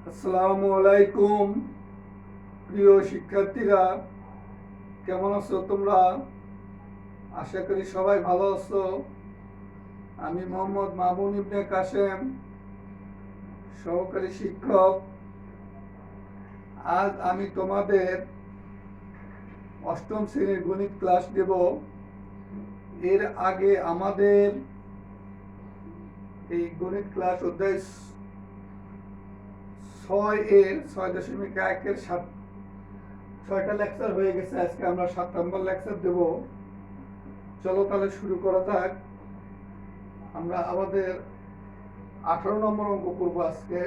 আসসালামু আলাইকুম প্রিয় শিক্ষার্থীরা, কেমন আছো তোমরা? আশা করি সবাই ভালো আছো। আমি মোহাম্মদ মামুন ইবনে কাসেম, সহকারী শিক্ষক। আজ আমি তোমাদের অষ্টম শ্রেণীর গণিত ক্লাস দেব। এর আগে আমাদের এই গণিত ক্লাস অধ্যায় 6.1 এর 6টা লেকচার হয়ে গেছে। আজকে আমরা 7 নম্বর লেকচার দেব। চলো তাহলে শুরু করা যাক। আমরা আমাদের 18 নম্বর অঙ্ক করবো আজকে।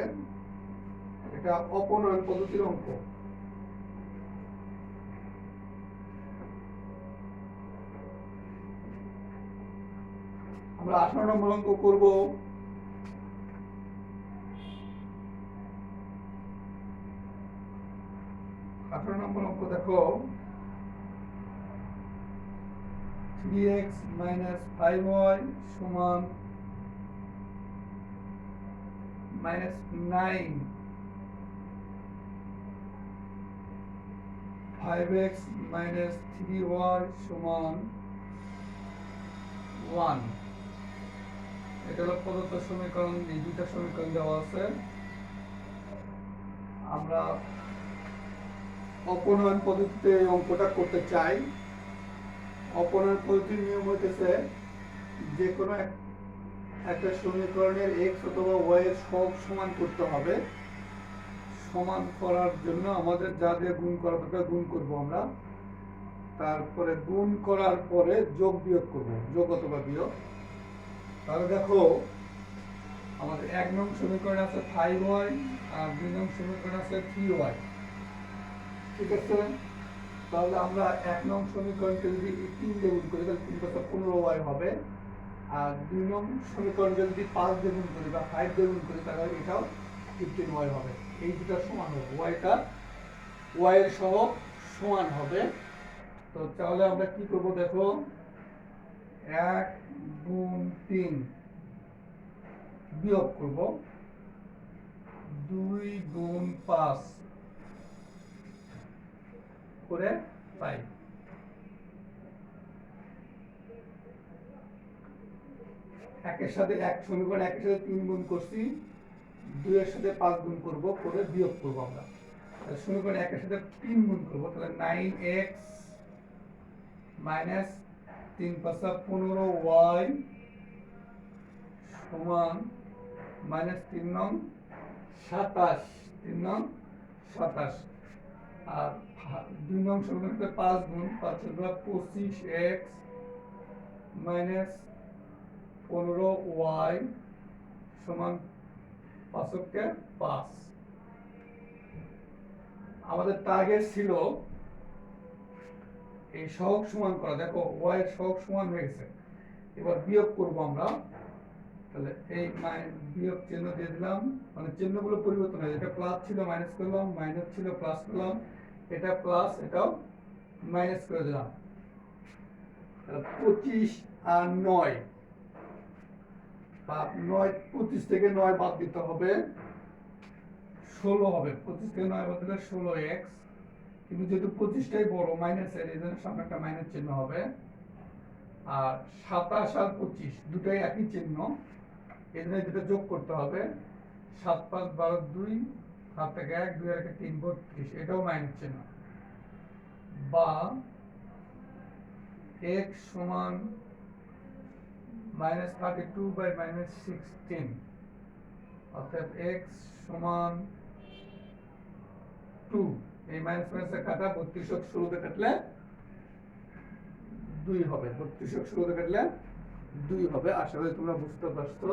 এটা অপনয়ন পদ্ধতির অঙ্ক। আমরা 18 নম্বর অঙ্ক করব। 18 নম্বর অঙ্ক দেখো, 3x - 5y সমান -9, 5x - 3y সমান 1। এটা হলো প্রদত্ত সমীকরণ। এই দুইটা সমীকরণ দেওয়া আছে। আমরা অপনয়ন পদ্ধতিতে এই অঙ্কটা করতে চাই। অপনয়ন পদ্ধতির নিয়ম হইতেছে, যে কোনো একটা সমীকরণের x অথবা y এর সহগ সমান করতে হবে। সমান করার জন্য আমাদের যা দিয়ে গুণ করা দরকার গুণ করবো আমরা। তারপরে গুণ করার পরে যোগ বিয়োগ করব, যোগ অথবা বিয়োগ। তাহলে দেখো, আমাদের 1 নং সমীকরণ আছে 5y আর 2 নং সমীকরণ আছে 3y। ঠিক আছে? তাহলে আমরা 1 নং সমীকরণকে যদি 3 দিয়ে গুণ করি তাহলে 3 + 15y হবে। আর 2 নং সমীকরণকে যদি 5 দিয়ে গুণ করি বা 5 দিয়ে গুণ করি তাহলে এটাও 15y হবে। এই দুটো সমান হবে, y এর সহগ সমান হবে। তো তাহলে আমরা কি করব দেখো, 1 গুণ 3 বিয়োগ করব 2 গুণ 5 করে পাই। একের সাথে এক সমীকরণ, একের সাথে 3 গুণ করছি, 2 এর সাথে 5 গুণ করব করে বিয়োগ করব আমরা। তাহলে সমীকরণ একের সাথে 3 গুণ করব, তাহলে 9x মাইনাস 3 × 15y সমান -3 নং 27, 3 নং 27। আর 2 নং সমীকরণে 5 গুণ, 5 × 25x মাইনাস 15y সমান 5 × 5। আমাদের টার্গেট ছিল এই সহগ সমান করা। দেখো y এর সহগ সমান হয়ে গেছে। এবার বিয়োগ করব আমরা। তাহলে এই বিয়োগ চিহ্ন দিয়ে দিলাম, মানে চিহ্নগুলো পরিবর্তন হয়ে যায়। এটা প্লাস ছিল মাইনাস করলাম, মাইনাস ছিল প্লাস করলাম, এটা প্লাস এটাও মাইনাস করে দিলাম। তাহলে 25 আর 9, বা 9 25 থেকে 9 বাদ দিতে হবে, 16 হবে। 25 থেকে 9 বাদ দিলে 16x। কিন্তু যেহেতু 25টাই বড়, মাইনাসের, এই জন্য সামনে একটা মাইনাস চিহ্ন হবে। আর 27 আর 25 দুটাই একই চিহ্ন, এই জন্য দুটো যোগ করতে হবে। 7 × 5 = 12, 2 হাত থেকে 1, 2 আর 1 3, 32, এটাও মাইনাস চিহ্ন। বা x সমান -32/-16, অর্থাৎ x সমান 2। এই মাইনাস মাইনাসে কাটা, 32 16 তে কাটলে 2 হবে। 32 16 তে কাটলে 2 হবে। আশা করি তোমরা বুঝতে পারছো।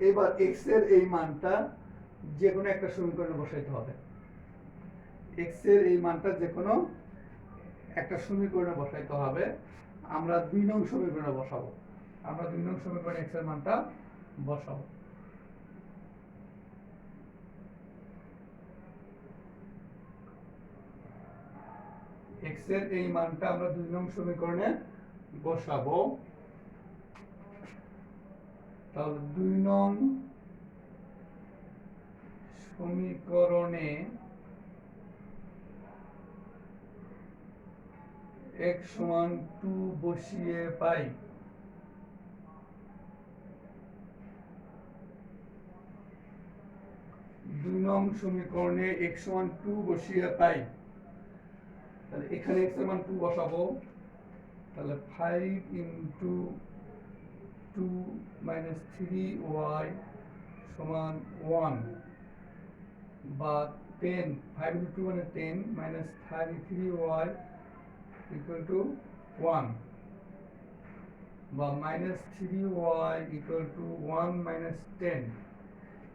এবার x এর এই মানটা যে কোনো একটা সমীকরণে বসাইতে হবে। x এর এই মানটা যে কোনো একটা সমীকরণে বসাইতে হবে। আমরা 2 নং সমীকরণে বসাবো। আমরা 2 নং সমীকরণে x এর মানটা বসাবো। x এর এই মানটা আমরা 2 নং সমীকরণে বসাবো। তাহলে 2 নং সমীকরণে x সমান 2 বসিয়ে পাই। দুই নং সমীকরণে x সমান 2 বসিয়ে পাই। তাহলে এখানে x এর মান 2 বসাবো। তাহলে 5 ইনটু 2 মাইনাস 3y সমান 1 বা 10, 5 ইনটু 2 মানে 10 মাইনাস 33y ইকুয়াল টু 1 বা minus 3y equal to 1 minus 10।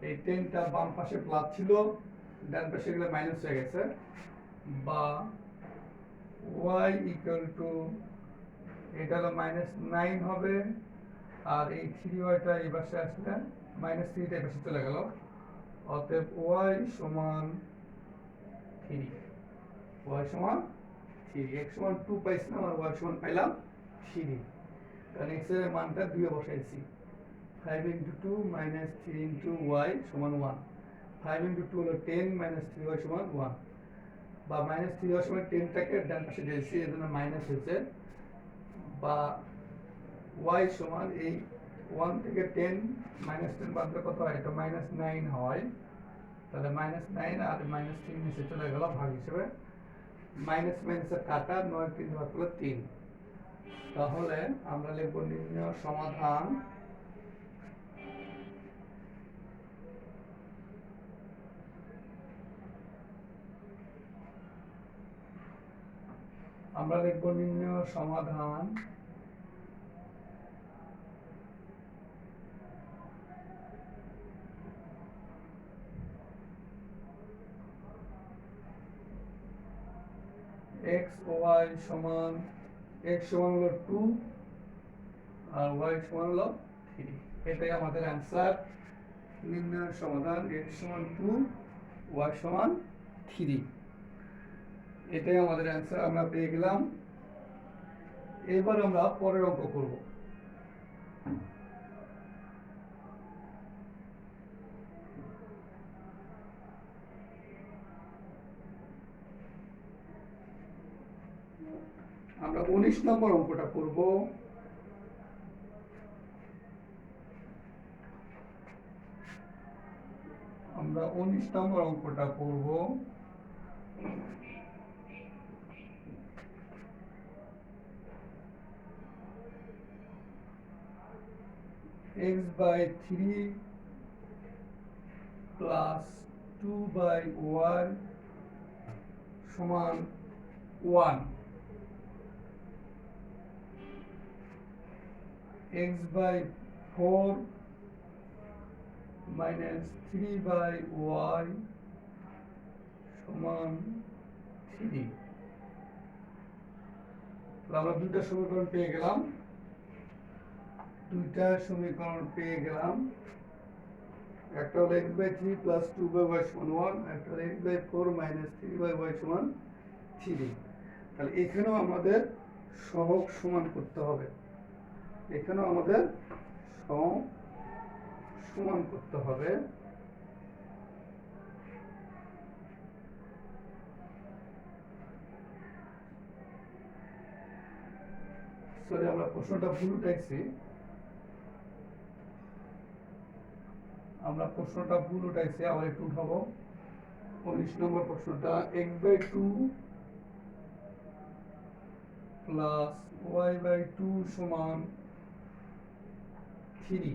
এই 10টা বাম পাশে প্লাস ছিল, ডান পাশে গেলে মাইনাস হয়ে গেছে, বা y ইকুয়াল টু এটা হলো মাইনাস 9 হবে, আর এই 3yটা এই পাশে আসলে মাইনাস 3টা এই পাশে চলে গেল, অতএব y সমান 3। y সমান 3, x সমান 2 পাইছিলাম আর y সমান পাইলাম 3। কারণ x এর মানটা 2 এ বসাইছি। 5 ইনটু 2 মাইনাস 3 ইনটু y সমান 1। 5 ইনটু 2 হলো 10 মাইনাস 3y সমান 1, বা মাইনাস 3y সমান 10টাকে ডান পাশে দিয়েছি, এর জন্য মাইনাস হয়েছে, বা y সমান এই 1 থেকে 10 মাইনাস 10 বাদ দিলে কত হয়? এটা মাইনাস 9 হয়। তাহলে মাইনাস 9 আর মাইনাস 3 নিচে চলে গেল ভাগ হিসেবে, মাইনাস মাইনাসের কাটা 9 3 ভাগ করলে 3। তাহলে আমরা লিখব নির্ণয় সমাধান x y সমান, x সমান হলো 2 আর y সমান হলো 3। এটাই আমাদের অ্যান্সার। নির্ণয় সমাধান x সমান 2 y সমান 3, এটাই আমাদের অ্যান্সার, আমরা পেয়ে গেলাম। এবার আমরা পরের অঙ্ক করব। আমরা 19 নম্বর অঙ্কটা করব। আমরা 19 নম্বর অঙ্কটা করব। x by 3 plus 2 by y সমান 1। x by 4 minus 3 by y সমান 3। আমরা দুইটা সমীকরণ পেয়ে গেলাম। একটা হলো x by 3 plus 2 by y সমান 1, একটা হলো x by 4 minus 3 by y সমান 3। তাহলে এখানেও আমাদের সহগ সমান করতে হবে। সরি, আমরা প্রশ্নটা ভুল উঠাইছি। আবার একটু উঠাবো। 19 নম্বর প্রশ্নটা x by 2 plus y by 2 সমান 3,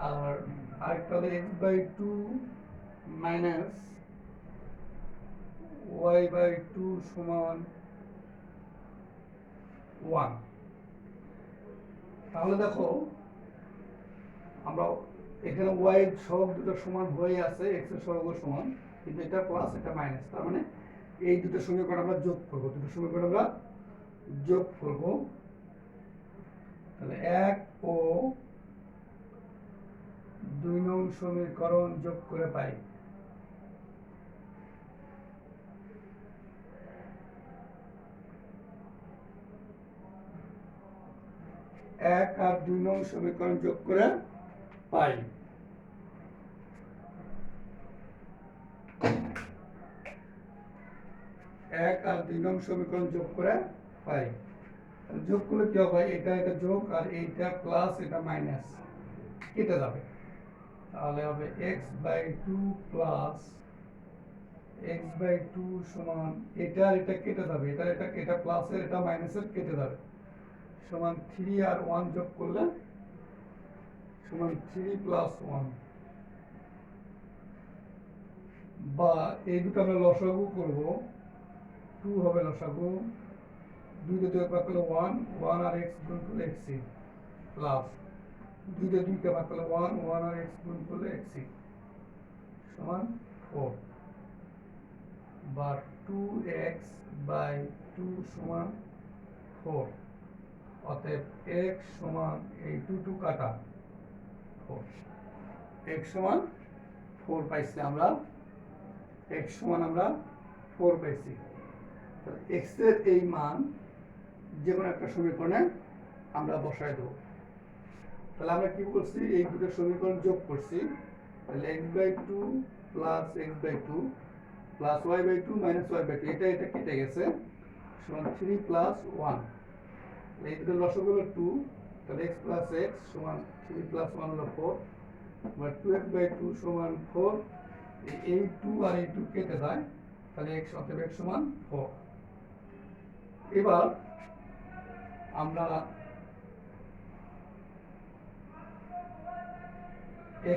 আর আরেকটা হলো x by 2 minus y by 2 সমান 1। তাহলে দেখো, আমরা এখানে y এর সহগ দুটো সমান হয়ে আছে, x এর সহগও সমান, কিন্তু এটা প্লাস এটা মাইনাস, তার মানে এই দুটো সমীকরণ আমরা যোগ করব। তাহলে 1 ও 2 নং সমীকরণ যোগ করে পাই। 1 আর 2 নং সমীকরণ যোগ করে পাই। 2 নং সমীকরণ যোগ করে পাই। যোগ করলে কি হবে, এটা এটা যোগ আর এইটা প্লাস এটা মাইনাস কেটে যাবে, তাহলে হবে x/2 প্লাস x/2 সমান এটা আর এটা কেটে যাবে, এটা প্লাসের এটা মাইনাসের কেটে যাবে, সমান 3 আর 1 যোগ করলে সমান 3 প্লাস 1, বা এই দুটো আমরা লসাগু করব, 2 হবে লসাগু, 2 দিয়ে 2 ভাগ করলে 1, 1 আর x গুণ করলে xc প্লাস 2 দিয়ে 2 কে ভাগ করলে 1, 1 আর x গুণ করলে xc সমান 4, বা 2x/2 সমান 4, অতএব x সমান এই 2 কাটা 4, x সমান 4 পাইছি আমরা, x সমান আমরা 4 পাইছি। তাহলে x এর এই মান যে কোনো একটা সমীকরণে আমরা বসায় দেব। তাহলে আমরা কি করছি, এই দুটো সমীকরণ যোগ করছি, তাহলে x/2 plus x/2 plus y/2 minus y/2, এটা এটা কেটে গেছে, সমান 3 প্লাস 1, এই দুটো লসাগু হলো 2, তাহলে x প্লাস x সমান 3 প্লাস 1 হলো 4, বা 2x/2 সমান 4, এই 2 আর এই 2 কেটে যায়, তাহলে x অতএব x সমান 4। এবার আমরা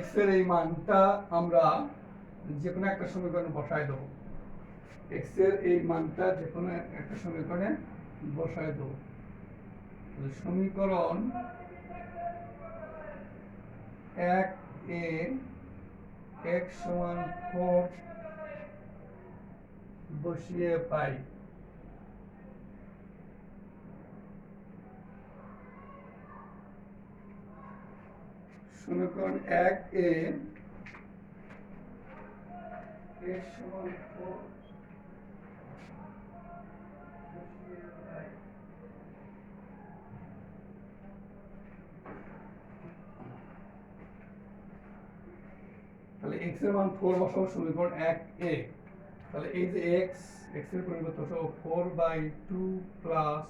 x এর এই মানটা আমরা যে কোনো একটা সমীকরণে বসায় দেবো, x এর এই মানটা যে কোনো একটা সমীকরণে বসায় দেবো। সমীকরণ 1 এ x সমান 4 বসিয়ে পাই, সমীকরণ 1 এ x সমান 4 বসিয়ে পাই, তাহলে x এর মান 4 বসাবো সমীকরণ 1 এ, তাহলে এই যে x এর পরিবর্তে বসাবো 4/2 প্লাস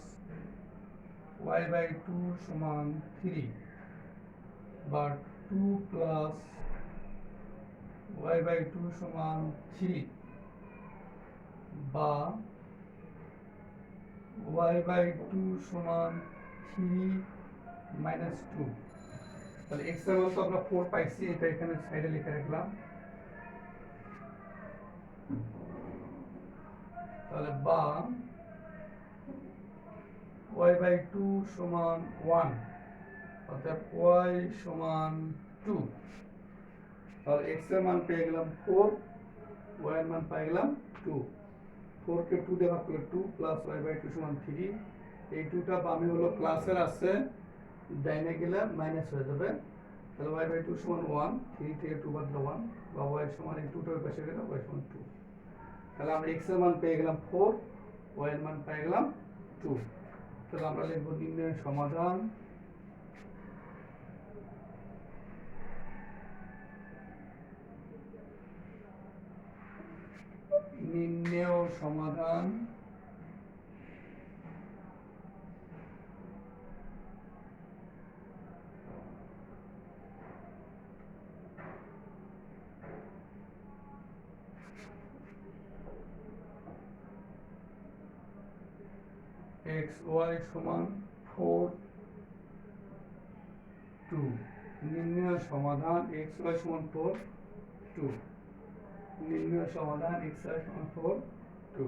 y/2 সমান 3, বা 2 প্লাস y/2 সমান 3, বা y/2 সমান 3 মাইনাস 2। তাহলে x এর মান তো আমরা 4 পাইছি, এটা এখানে সাইডে লিখে রাখলাম, তাহলে বা y/2 সমান 1, অর্থাৎ y সমান 2, তাহলে x এর মান পেয়ে গেলাম 4, y এর মান পেয়ে গেলাম 2, 4 কে 2 দিয়ে ভাগ করলে 2 প্লাস y/2 সমান 3, এই 2টা বামে হলো প্লাসের আছে, ডাইনে গেলে মাইনাস হয়ে যাবে, তাহলে y/2 সমান 1, 3 থেকে 2 বাদ দিলে 1, বা y সমান এই 2টা ওই পাশে গেলে y সমান 2, তাহলে আমরা x এর মান পেয়ে গেলাম 4, y এর মান পেয়ে গেলাম 2। তাহলে আমরা লিখব নির্ণয়ের সমাধান, নির্ণেয় সমাধান xy সমান 4 2, নির্ণয় সমাধান xy সমান 4 2, নির্ণয় সমাধান xy সমান 4 2।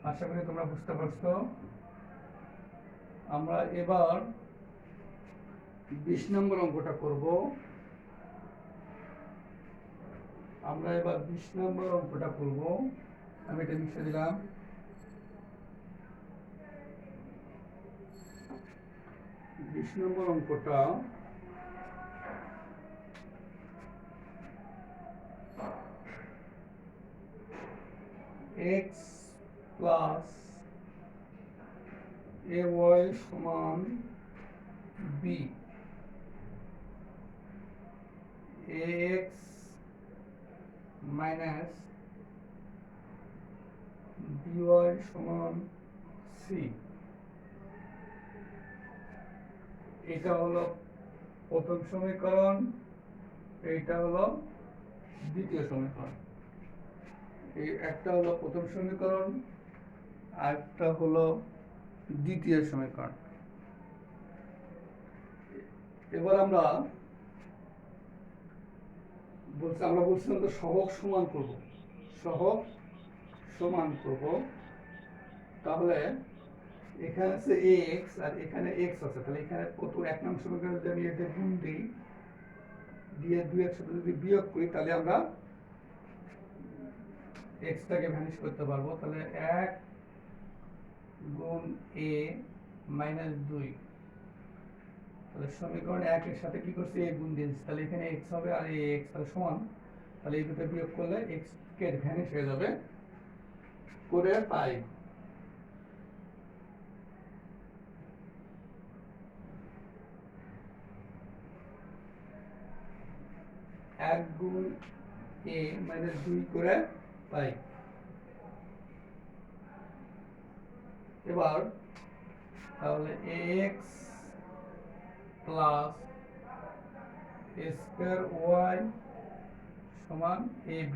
আশা করি তোমরা বুঝতে পারছো। আমরা এবার 20 নম্বর অঙ্কটা করব। আমরা এবার 20 নম্বর অঙ্কটা করব, আমি এটা লিখে দিলাম। বিশ নম্বর অঙ্কটা x প্লাস ay সমান b, ax মাইনাস by সমান c। এটা হলো প্রথম সমীকরণ, এইটা হলো দ্বিতীয় সমীকরণ। এই একটা হলো প্রথম সমীকরণ, আর একটা হলো দ্বিতীয় সমীকরণ। এবার আমরা বলছিলাম তো সহগ সমান করব, সহগ সমান করব। তাহলে এখানে আছে x আর এখানে x আছে, তাহলে এখানে কত এক নং সমীকরণে যদি আমি এদের গুণ দিই, দিয়ে 2 এর সাথে যদি বিয়োগ করি, তাহলে আমরা x টাকে ভ্যানিশ করতে পারবো। তাহলে 1 গুণ a মাইনাস 2, তাহলে সমীকরণ 1 এর সাথে কি করছি, a গুণ দিয়েছি, তাহলে এখানে x হবে আর এই x তাহলে সমান, তাহলে এই দুটো বিয়োগ করলে x কে ভ্যানিশ হয়ে যাবে, করে পাই 1 গুণ a মাইনাস 2 করে পাই। এবার তাহলে ax plus a square y সমান ab।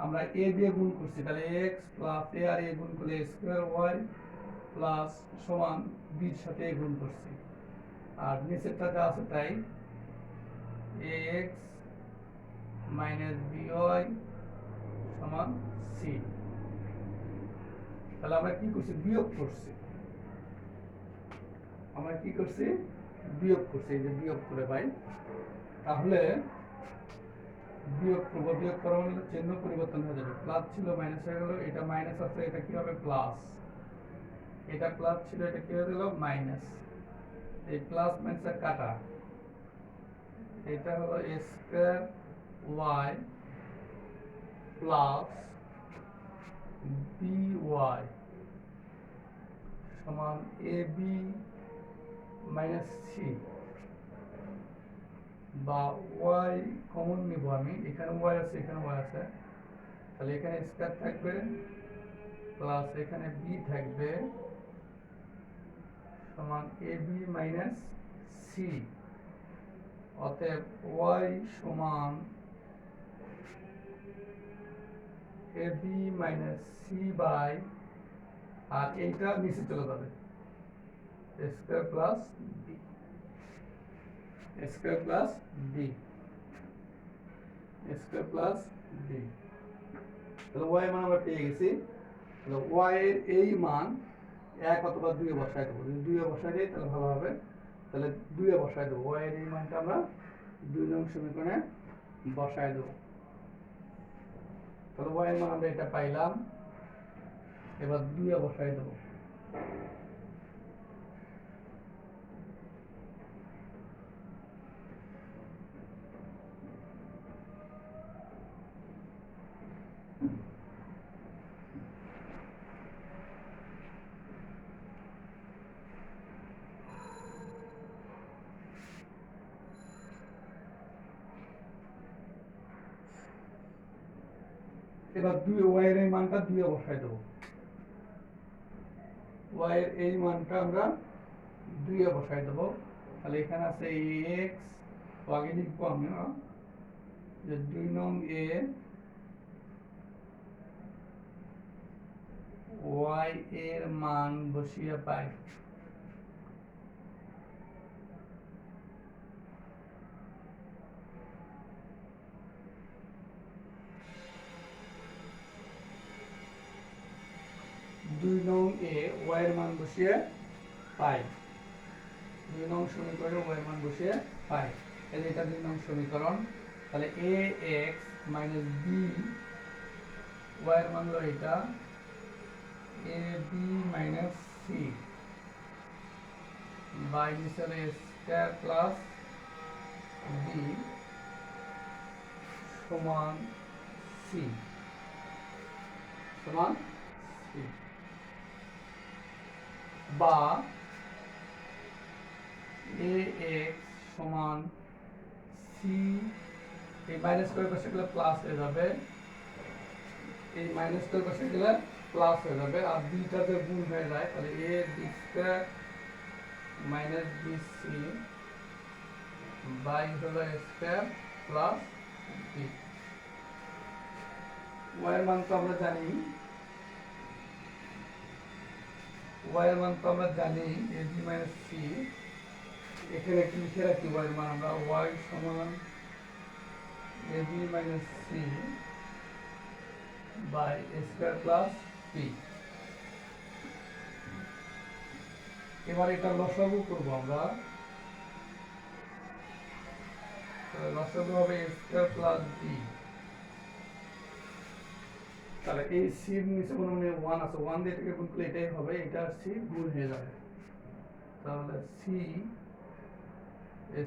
আমরা a দিয়ে গুণ করছি, তাহলে x প্লাস a আর a গুণ করলে a স্কয়ার y প্লাস সমান b এর সাথে a গুণ করছি, আর নিচেরটা যা আছে তাই ax মাইনাস by সমান c। তাহলে আমরা কি করছি, বিয়োগ করছি, আমরা কি করছি, বিয়োগ করছি, এই যে বিয়োগ করে পাই। তাহলে বিয়োগ করব, বিয়োগ করা মানে চিহ্ন পরিবর্তন হয়ে যাবে, প্লাস ছিল মাইনাস হয়ে গেল, এটা মাইনাস আছে, এটা কি হবে প্লাস, এটা প্লাস ছিল, এটা কি হয়ে গেল মাইনাস, এই প্লাস মাইনাস কাটা, এটা হলো a square y plus by সমান ab মাইনাস c, বা y কমন নিব আমি, এখানে y আছে এখানে y আছে, তাহলে এখানে স্কয়ার থাকবে প্লাস এখানে b থাকবে সমান ab মাইনাস c। অতএব y সমান ab মাইনাস c বাই, আর এইটা নিচে চলে যাবে, square plus B, square plus B, square plus B. তাহলে y এর মান আমরা পেয়ে গেছি। তাহলে y এর এই মান 1 অথবা 2 এ বসায় দেবো, যদি 2 এ বসায় দেই তাহলে ভালো হবে, তাহলে 2 এ বসায় দেবো, y এর এই মানটা আমরা 2 নং সমীকরণে বসায় দেবো। তাহলে y এর মান আমরা এটা পাইলাম, এবার 2 এ বসায় দেবো। এবার 2 y এর এই মানটা 2 এ বসায় দেবো, y এর এই মানটা আমরা 2 এ বসায় দেবো। তাহলে এখানে আছে x, আগে লিখবো আমরা যে 2 নং a y এর মান বসিয়ে পাই, দুই নং এ y এর মান বসিয়ে পাই, 2 নং সমীকরণে y এর মান বসিয়ে পাই। তাহলে এটা 2 নং সমীকরণ। তাহলে ax মাইনাস b, y এর মান হলো এটা ab মাইনাস c বাই নিচে a স্কয়ার প্লাস b সমান c, সমান c, বা ax সমান c সি এই মাইনাস করে পাশে গেলে প্লাস হয়ে যাবে, এই মাইনাস করে পাশে গেলে প্লাস হয়ে যাবে, আর দুইটা যে গুণ হয়ে যায় তাহলে A B square minus B C by হলো A square plus B. Y এর মান তো আমরা জানি, ওয়াই এর মান তো আমরা জানি এ বি মাইনাস সি। এখানে একটু লিখে রাখি ওয়াই এর মান, আমরা ওয়াই সমান A B minus C by A square plus B. এবার এটা লসাগু করব আমরা, লসাগু হবে এ স্কয়ার প্লাস বি। তাহলে এই সির নিচে কোনো মানে 1 আছে, 1 দিয়ে এটাকে গুণ করলে এটাই হবে, এটা সি গুণ হয়ে যাবে। তাহলে C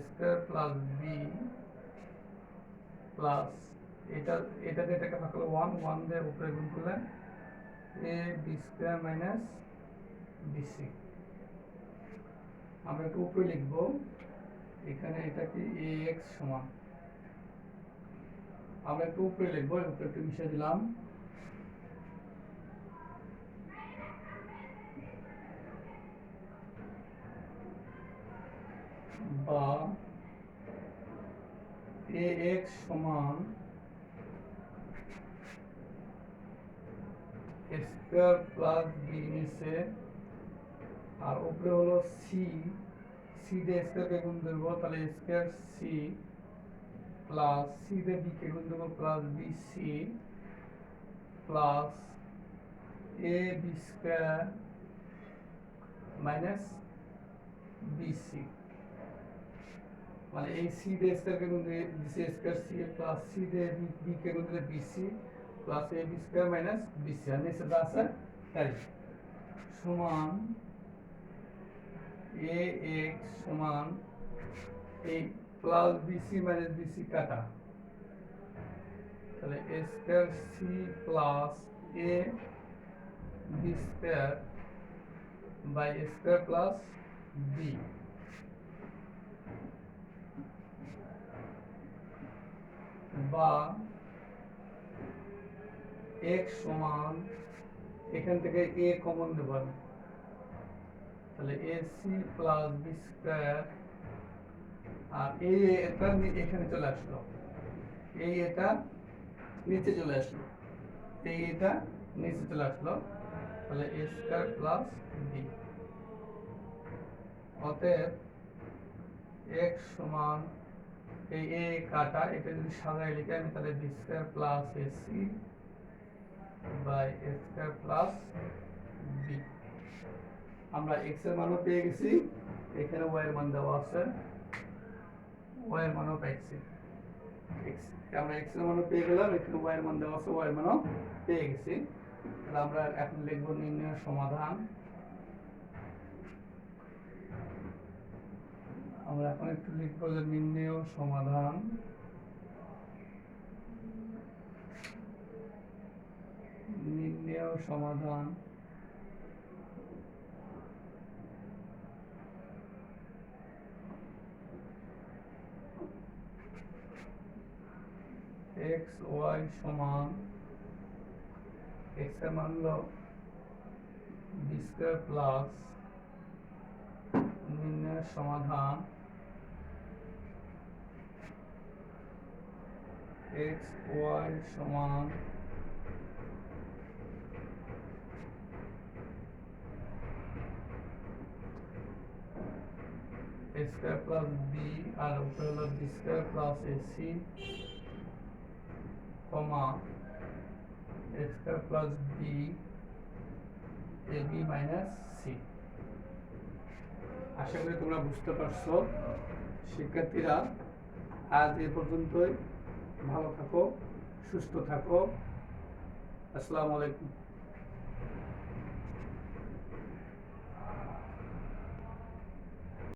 square plus B plus এটা দিয়ে এটাকে ভাগ করলে 1 দিয়ে উপরে গুণ করলে এ বি স্কয়ার মাইনাস বিসি। আমরা একটু উপরে লিখব, এখানে এটা কি এ এক্স সমান, আমরা একটু উপরে লিখবো, উপরে একটু মিশিয়ে দিলাম, বা এ এক্স সমান স্কয়ার প্লাস বি নিচে, আর উপরে হলো সি, সি দিয়ে স্কয়ারকে গুণ দেব, তাহলে স্কয়ার সি প্লাস সি দিয়ে বি কে গুণ দেব plus B C plus A B square minus B C. মানে এই সি দিয়ে স্কয়ারকে গুণ দিয়ে দিছি স্কয়ার সি প্লাস সি দিয়ে বি কে গুণ দিলে B C plus A B square minus B C, আর নিচে যা আছে তাই সমান এ এক্স সমান এই plus B C minus B C কাটা, তাহলে A square C plus A B square by A square plus B. বা x সমান এখান থেকে a কমন দেব, তাহলে ac প্লাস b স্কয়ার, আর এই এটা এখানে চলে আসলো, এই এটা নিচে চলে আসলো, এই এটা নিচে চলে আসলো, তাহলে a স্কয়ার প্লাস b। অতএব x সমান এই a কাটা, এটা যদি সাজায় লিখি আমি তাহলে b square plus ac by a square plus b। আমরা x এর মানও পেয়ে গেছি, এখানে y এর মান দেওয়া আছে, y এর মানও পাইছি, আমরা x এর মানও পেয়ে গেলাম, এখানে y এর মান দেওয়া আছে, y এর মানও পেয়ে গেছি। তাহলে আমরা এখন লিখব নির্ণয় সমাধান। আমরা এখন একটু লিখব যে নির্ণয় সমাধান, নির্ণয় সমাধান x y সমান x এর মান হলো b স্কয়ার প্লাস নির্ণয় সমাধান x y সমান a স্কয়ার প্লাস b, আর উপরে হলো b square plus ac comma a square plus b ab minus c। আশা করি তোমরা বুঝতে পারছো। শিক্ষার্থীরা আজ এ পর্যন্তই, ভালো থাকো, সুস্থ থাকো, আসসালামু আলাইকুম।